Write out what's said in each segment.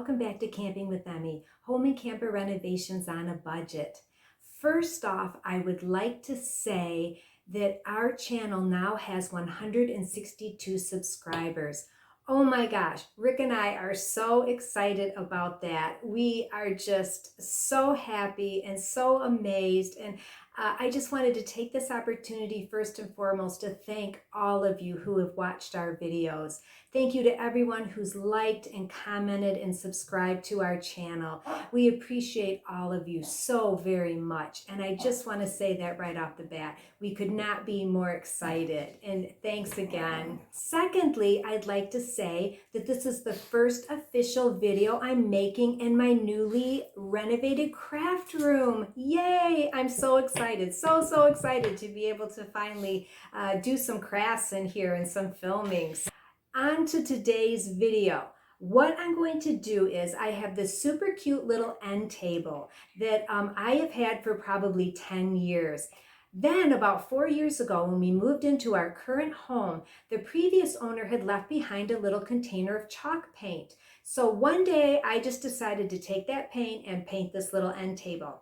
welcome back to Camping with Emmy, home and camper renovations on a budget. First off, I would like to say that our channel now has 162 subscribers. Oh my gosh, Rick and I are so excited about that. We are just so happy and so amazed, and I just wanted to take this opportunity first and foremost to thank all of you who have watched our videos. Thank you to everyone who's liked and commented and subscribed to our channel. We appreciate all of you so very much. And I just want to say that right off the bat. We could not be more excited. And thanks again. Secondly, I'd like to say that this is the first official video I'm making in my newly renovated craft room. Yay! I'm so excited. So excited to be able to finally do some crafts in here and some filmings. On to today's video. What I'm going to do is I have this super cute little end table that I have had for probably 10 years. Then about 4 years ago, when we moved into our current home, the previous owner had left behind a little container of chalk paint. So one day I just decided to take that paint and paint this little end table.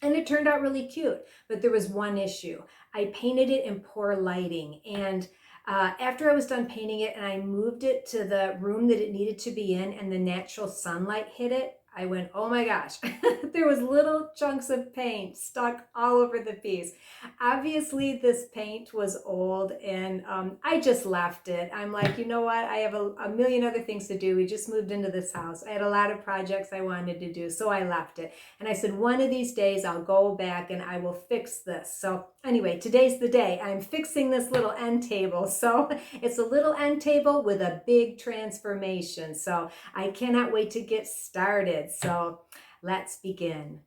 And it turned out really cute, but there was one issue. I painted it in poor lighting, and after I was done painting it and I moved it to the room that it needed to be in and the natural sunlight hit it, I went, oh my gosh, there was little chunks of paint stuck all over the piece. Obviously this paint was old, and I just left it. I'm like, you know what? I have a million other things to do. We just moved into this house. I had a lot of projects I wanted to do, so I left it. And I said, one of these days I'll go back and I will fix this. So anyway, today's the day. I'm fixing this little end table. So it's a little end table with a big transformation. So I cannot wait to get started. So let's begin.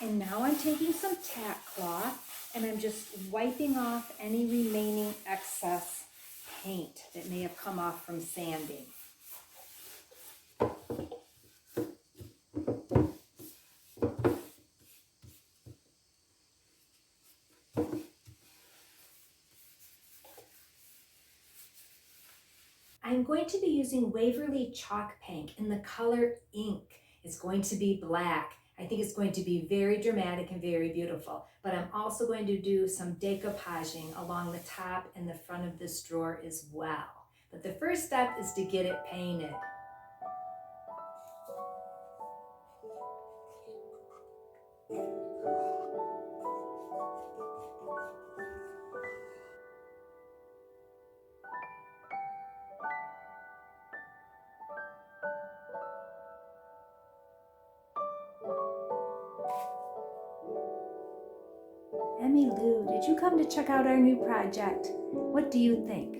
And now I'm taking some tack cloth and I'm just wiping off any remaining excess paint that may have come off from sanding. I'm going to be using Waverly chalk paint in the color ink. It's going to be black. I think it's going to be very dramatic and very beautiful, but I'm also going to do some decoupaging along the top and the front of this drawer as well. But the first step is to get it painted. Emmy Lou, did you come to check out our new project? What do you think?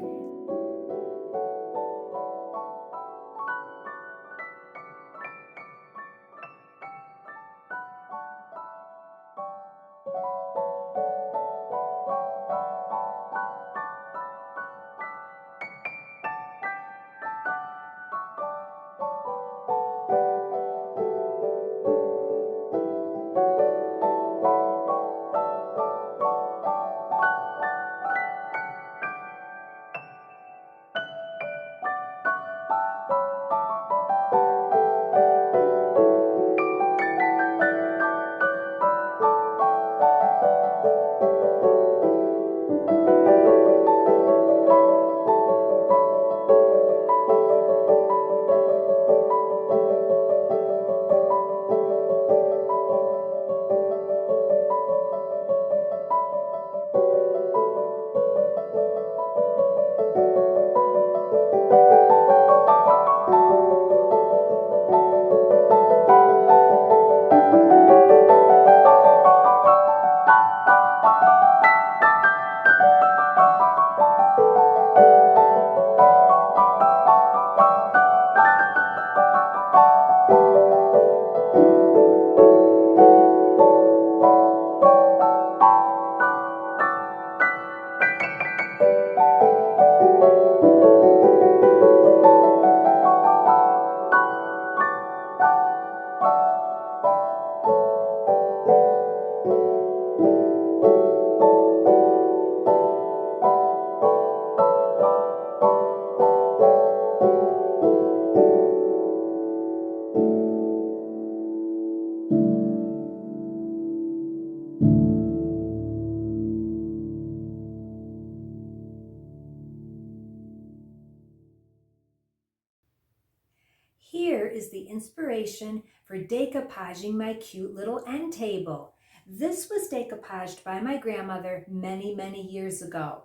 here is the inspiration for decoupaging my cute little end table. This was decoupaged by my grandmother many, many years ago.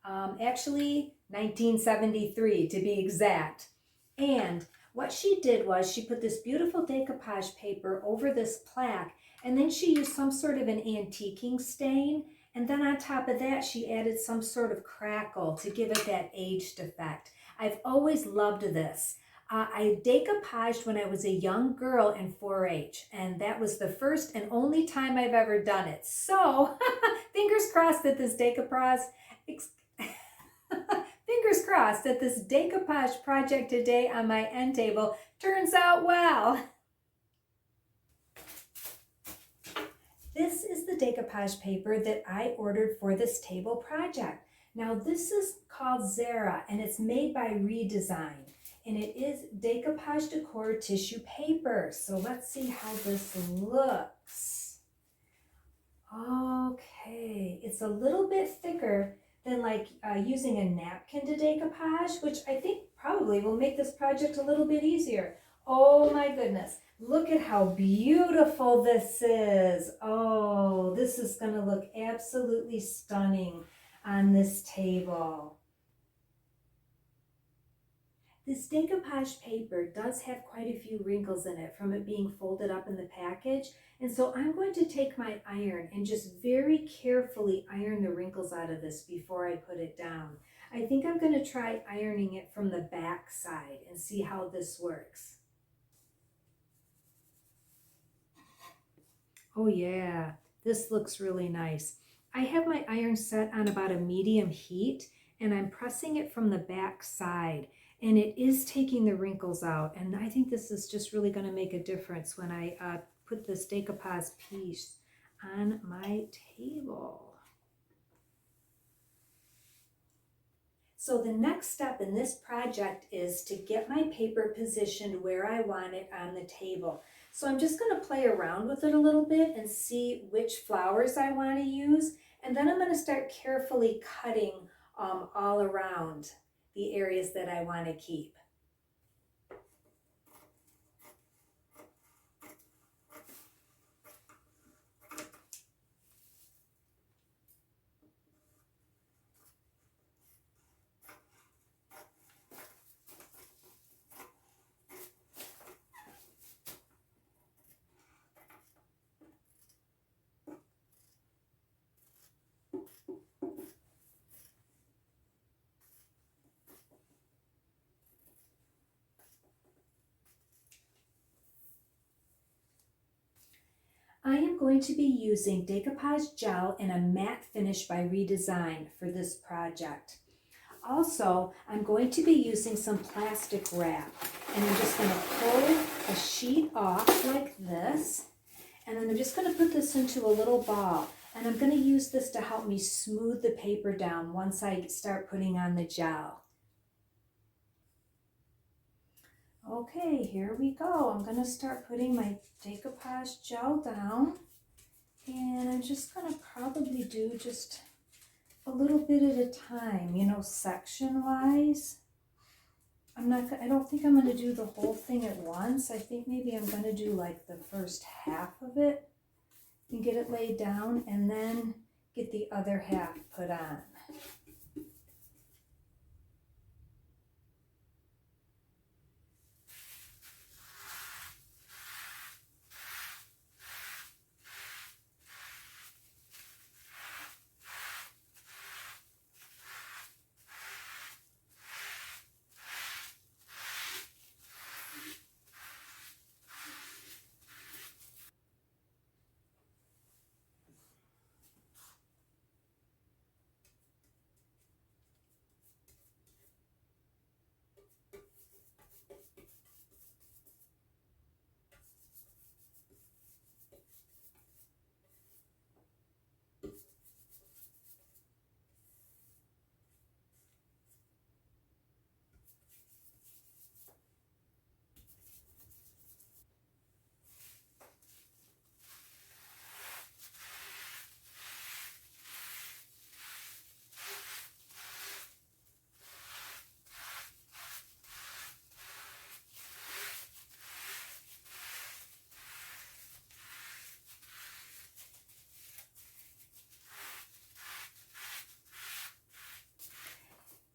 Actually, 1973 to be exact. And what she did was she put this beautiful decoupage paper over this plaque, and then she used some sort of an antiquing stain, and then on top of that she added some sort of crackle to give it that aged effect. I've always loved this. I decoupaged when I was a young girl in 4-H, and that was the first and only time I've ever done it. So, fingers crossed that this fingers crossed that this decoupage project today on my end table turns out well. This is the decoupage paper that I ordered for this table project. Now this is called Zara and it's made by Redesign, and it is decoupage decor tissue paper. So let's see how this looks. Okay, it's a little bit thicker than using a napkin to decoupage, which I think probably will make this project a little bit easier. Oh my goodness, look at how beautiful this is. Oh, this is going to look absolutely stunning on this table. This decoupage paper does have quite a few wrinkles in it from it being folded up in the package, and so I'm going to take my iron and just very carefully iron the wrinkles out of this before I put it down. I think I'm going to try ironing it from the back side and see how this works. Oh yeah, this looks really nice. I have my iron set on about a medium heat, and I'm pressing it from the back side. And it is taking the wrinkles out, and I think this is just really going to make a difference when I put this decoupage piece on my table. So the next step in this project is to get my paper positioned where I want it on the table. So I'm just going to play around with it a little bit and see which flowers I want to use, and then I'm going to start carefully cutting all around the areas that I want to keep. I am going to be using decoupage gel in a matte finish by Redesign for this project. Also, I'm going to be using some plastic wrap, and I'm just going to pull a sheet off like this, and then I'm just going to put this into a little ball, and I'm going to use this to help me smooth the paper down once I start putting on the gel. Okay, here we go. I'm going to start putting my decoupage gel down, and I'm just going to probably do just a little bit at a time, you know, section wise. I don't think I'm going to do the whole thing at once. I think maybe I'm going to do like the first half of it and get it laid down, and then get the other half put on.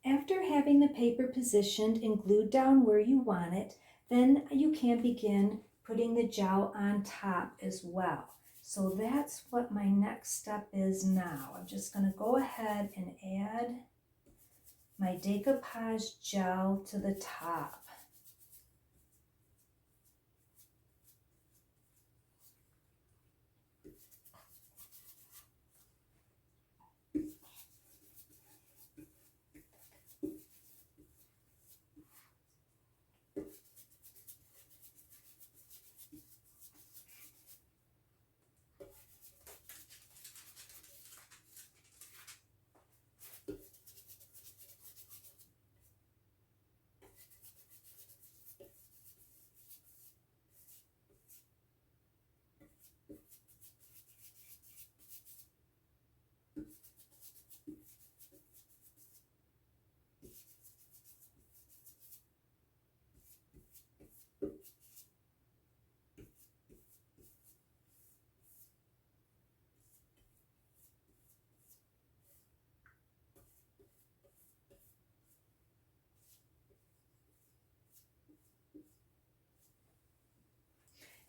After having the paper positioned and glued down where you want it, then you can begin putting the gel on top as well. So that's what my next step is now. I'm just going to go ahead and add my decoupage gel to the top.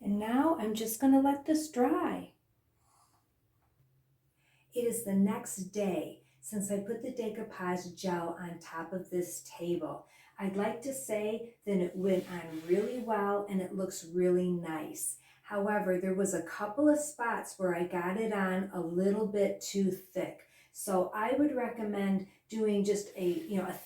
And now I'm just going to let this dry. It is the next day since I put the decoupage gel on top of this table. I'd like to say that it went on really well and it looks really nice. However, there was a couple of spots where I got it on a little bit too thick. So I would recommend doing just a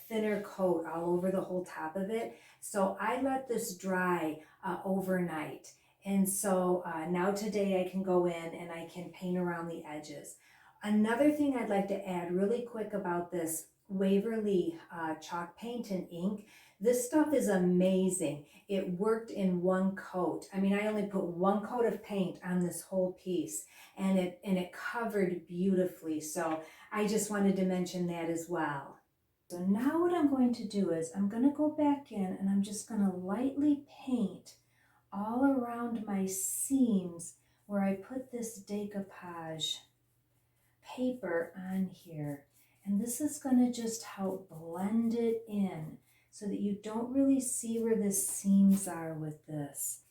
thinner coat all over the whole top of it. So I let this dry overnight. And so now today I can go in and I can paint around the edges. Another thing I'd like to add really quick about this Waverly chalk paint and ink, this stuff is amazing. It worked in one coat. I mean, I only put one coat of paint on this whole piece and it covered beautifully. So I just wanted to mention that as well. So now what I'm going to do is I'm going to go back in and I'm just going to lightly paint all around my seams where I put this decoupage paper on here. And this is going to just help blend it in so that you don't really see where the seams are with this.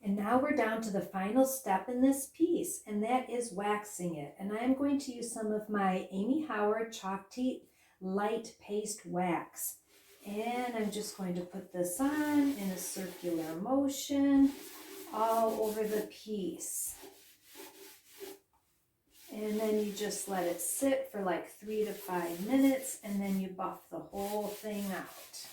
And now we're down to the final step in this piece, and that is waxing it. And I am going to use some of my Amy Howard Chalk-Tite Light Paste Wax. And I'm just going to put this on in a circular motion all over the piece. And then you just let it sit for like 3 to 5 minutes, and then you buff the whole thing out.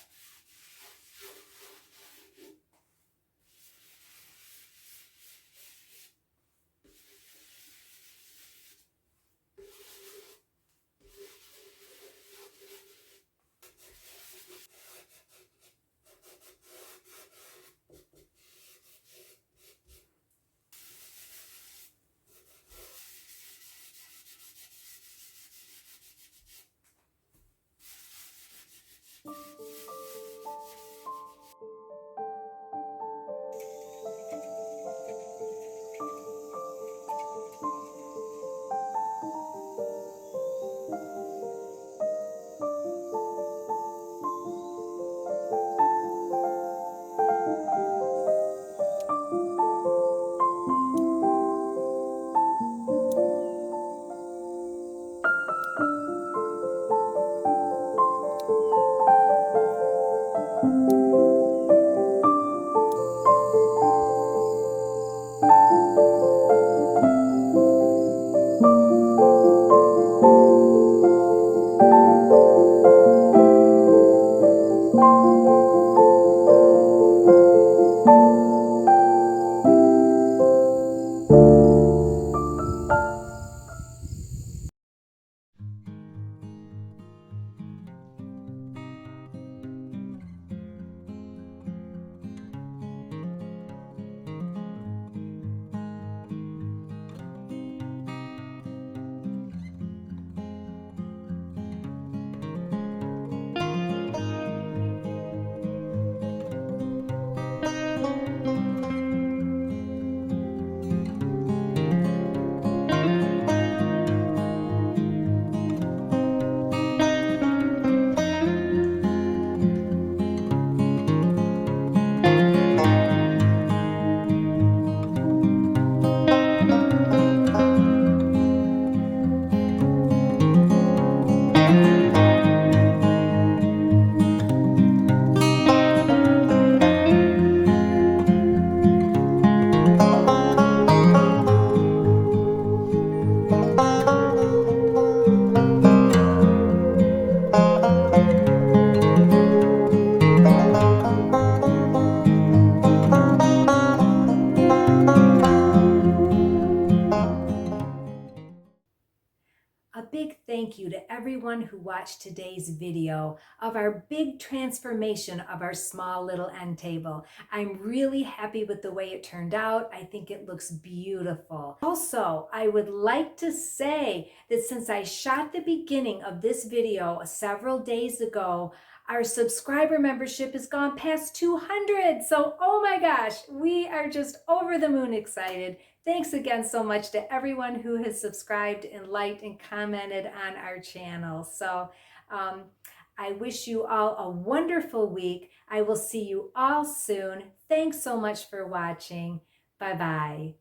thank you to everyone who watched today's video of our big transformation of our small little end table. I'm really happy with the way it turned out. I think it looks beautiful. Also, I would like to say that since I shot the beginning of this video several days ago, our subscriber membership has gone past 200. So, oh my gosh, we are just over the moon excited. Thanks again so much to everyone who has subscribed and liked and commented on our channel. So, I wish you all a wonderful week. I will see you all soon. Thanks so much for watching. Bye-bye.